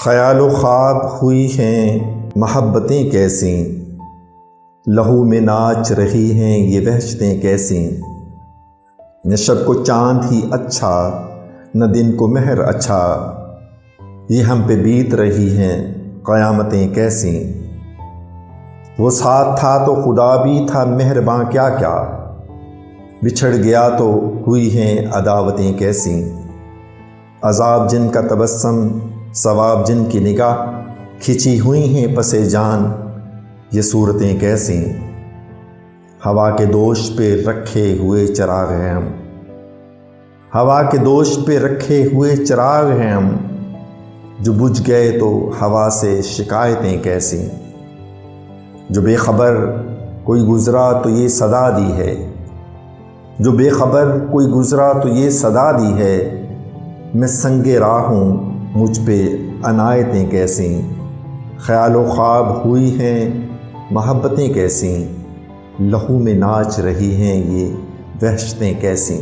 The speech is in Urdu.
خیال و خواب ہوئی ہیں محبتیں کیسی، لہو میں ناچ رہی ہیں یہ وحشتیں کیسی۔ نہ شب کو چاند ہی اچھا نہ دن کو مہر اچھا، یہ ہم پہ بیت رہی ہیں قیامتیں کیسی۔ وہ ساتھ تھا تو خدا بھی تھا مہرباں کیا کیا، بچھڑ گیا تو ہوئی ہیں عداوتیں کیسی۔ عذاب جن کا تبسم ثواب جن کی نگاہ، کھچی ہوئی ہیں پس جان یہ صورتیں کیسی۔ ہوا کے دوش پہ رکھے ہوئے چراغ ہیں ہم، ہوا کے دوش پہ رکھے ہوئے چراغ ہیں ہم، جو بجھ گئے تو ہوا سے شکایتیں کیسی۔ جو بے خبر کوئی گزرا تو یہ صدا دی ہے، جو بے خبر کوئی گزرا تو یہ صدا دی ہے، میں سنگ راہ ہوں مجھ پہ عنایتیں کیسی۔ خیال و خواب ہوئی ہیں محبتیں کیسی، لہو میں ناچ رہی ہیں یہ وحشتیں کیسی۔